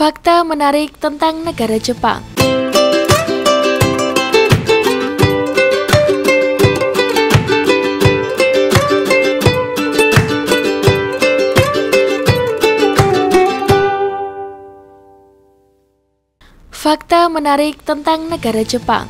Fakta menarik tentang negara Jepang. Fakta menarik tentang negara Jepang.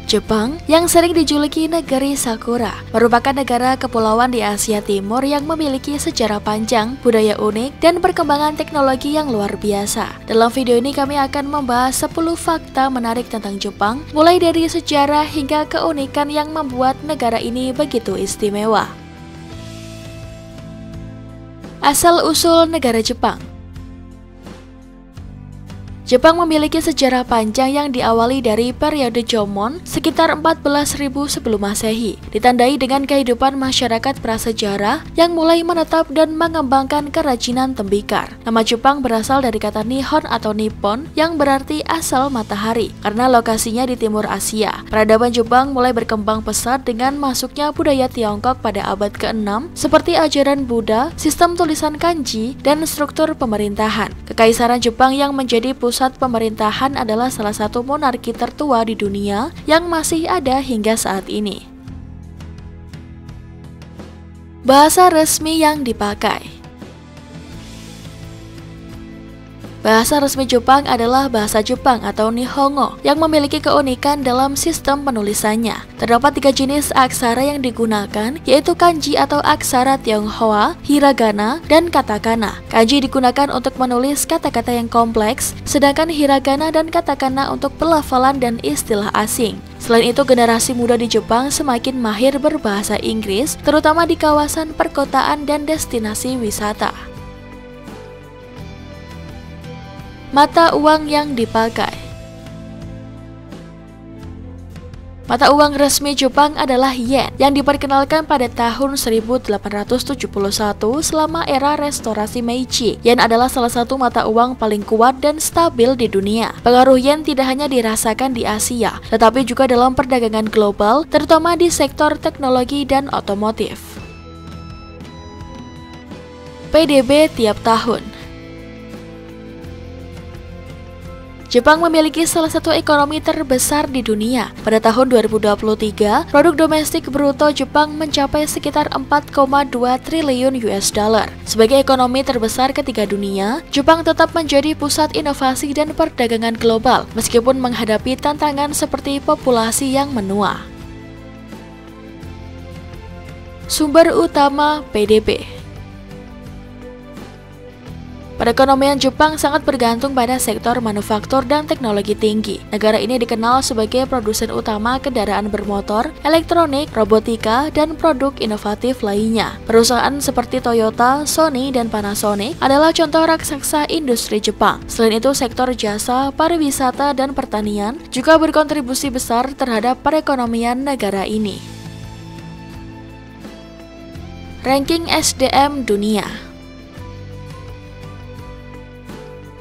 Jepang, yang sering dijuluki negeri Sakura, merupakan negara kepulauan di Asia Timur yang memiliki sejarah panjang, budaya unik, dan perkembangan teknologi yang luar biasa. Dalam video ini kami akan membahas 10 fakta menarik tentang Jepang, mulai dari sejarah hingga keunikan yang membuat negara ini begitu istimewa. Asal-usul negara Jepang. Jepang memiliki sejarah panjang yang diawali dari periode Jomon sekitar 14.000 sebelum Masehi, ditandai dengan kehidupan masyarakat prasejarah yang mulai menetap dan mengembangkan kerajinan tembikar. Nama Jepang berasal dari kata Nihon atau Nippon yang berarti asal matahari, karena lokasinya di timur Asia. Peradaban Jepang mulai berkembang pesat dengan masuknya budaya Tiongkok pada abad ke-6 seperti ajaran Buddha, sistem tulisan kanji, dan struktur pemerintahan. Kekaisaran Jepang yang menjadi pusat pemerintahan adalah salah satu monarki tertua di dunia yang masih ada hingga saat ini. Bahasa resmi yang dipakai. Bahasa resmi Jepang adalah bahasa Jepang atau Nihongo yang memiliki keunikan dalam sistem penulisannya. Terdapat 3 jenis aksara yang digunakan, yaitu kanji atau aksara Tionghoa, hiragana, dan katakana. Kanji digunakan untuk menulis kata-kata yang kompleks, sedangkan hiragana dan katakana untuk pelafalan dan istilah asing. Selain itu, generasi muda di Jepang semakin mahir berbahasa Inggris, terutama di kawasan perkotaan dan destinasi wisata. Mata uang yang dipakai. Mata uang resmi Jepang adalah yen yang diperkenalkan pada tahun 1871 selama era restorasi Meiji. Yen adalah salah satu mata uang paling kuat dan stabil di dunia. Pengaruh yen tidak hanya dirasakan di Asia, tetapi juga dalam perdagangan global, terutama di sektor teknologi dan otomotif. PDB tiap tahun. Jepang memiliki salah satu ekonomi terbesar di dunia. Pada tahun 2023, produk domestik bruto Jepang mencapai sekitar 4,2 triliun US dollar. Sebagai ekonomi terbesar ketiga dunia, Jepang tetap menjadi pusat inovasi dan perdagangan global, meskipun menghadapi tantangan seperti populasi yang menua. Sumber utama PDB. Perekonomian Jepang sangat bergantung pada sektor manufaktur dan teknologi tinggi. Negara ini dikenal sebagai produsen utama kendaraan bermotor, elektronik, robotika, dan produk inovatif lainnya. Perusahaan seperti Toyota, Sony, dan Panasonic adalah contoh raksasa industri Jepang. Selain itu, sektor jasa, pariwisata, dan pertanian juga berkontribusi besar terhadap perekonomian negara ini. Ranking SDM dunia.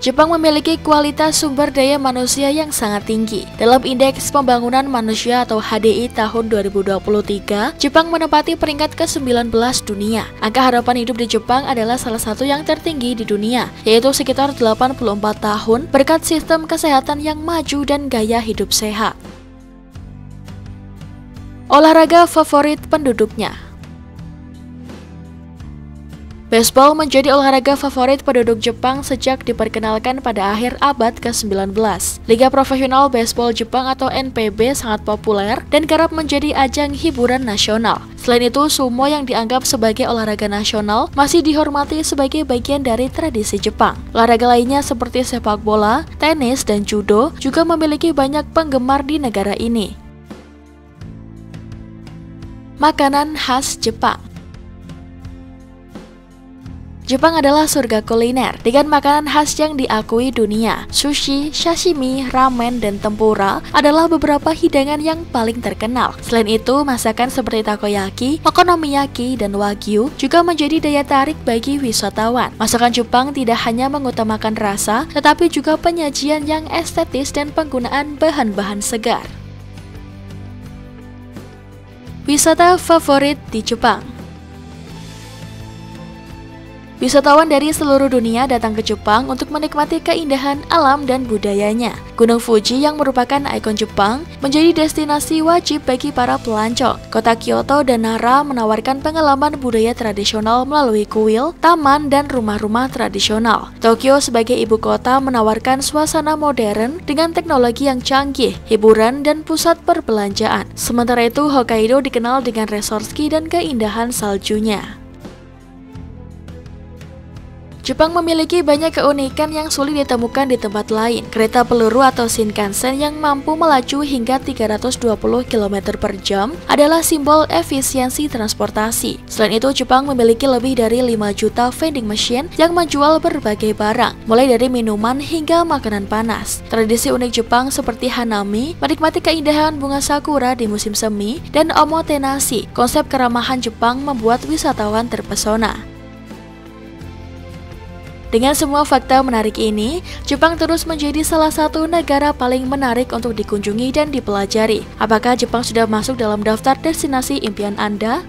Jepang memiliki kualitas sumber daya manusia yang sangat tinggi. Dalam Indeks Pembangunan Manusia atau HDI tahun 2023, Jepang menempati peringkat ke-19 dunia. Angka harapan hidup di Jepang adalah salah satu yang tertinggi di dunia, yaitu sekitar 84 tahun berkat sistem kesehatan yang maju dan gaya hidup sehat. Olahraga favorit penduduknya. Baseball menjadi olahraga favorit penduduk Jepang sejak diperkenalkan pada akhir abad ke-19. Liga Profesional Baseball Jepang atau NPB sangat populer dan kerap menjadi ajang hiburan nasional. Selain itu, sumo yang dianggap sebagai olahraga nasional masih dihormati sebagai bagian dari tradisi Jepang. Olahraga lainnya seperti sepak bola, tenis, dan judo juga memiliki banyak penggemar di negara ini. Makanan khas Jepang. Jepang adalah surga kuliner dengan makanan khas yang diakui dunia. Sushi, sashimi, ramen, dan tempura adalah beberapa hidangan yang paling terkenal. Selain itu, masakan seperti takoyaki, okonomiyaki, dan wagyu juga menjadi daya tarik bagi wisatawan. Masakan Jepang tidak hanya mengutamakan rasa, tetapi juga penyajian yang estetis dan penggunaan bahan-bahan segar. Wisata favorit di Jepang. Wisatawan dari seluruh dunia datang ke Jepang untuk menikmati keindahan alam dan budayanya. Gunung Fuji yang merupakan ikon Jepang menjadi destinasi wajib bagi para pelancong. Kota Kyoto dan Nara menawarkan pengalaman budaya tradisional melalui kuil, taman, dan rumah-rumah tradisional. Tokyo sebagai ibu kota menawarkan suasana modern dengan teknologi yang canggih, hiburan, dan pusat perbelanjaan. Sementara itu, Hokkaido dikenal dengan resort ski dan keindahan saljunya. Jepang memiliki banyak keunikan yang sulit ditemukan di tempat lain. Kereta peluru atau Shinkansen yang mampu melaju hingga 320 km per jam adalah simbol efisiensi transportasi. Selain itu, Jepang memiliki lebih dari 5 juta vending machine yang menjual berbagai barang, mulai dari minuman hingga makanan panas. Tradisi unik Jepang seperti Hanami, menikmati keindahan bunga sakura di musim semi, dan omotenashi, konsep keramahan Jepang membuat wisatawan terpesona. Dengan semua fakta menarik ini, Jepang terus menjadi salah satu negara paling menarik untuk dikunjungi dan dipelajari. Apakah Jepang sudah masuk dalam daftar destinasi impian Anda?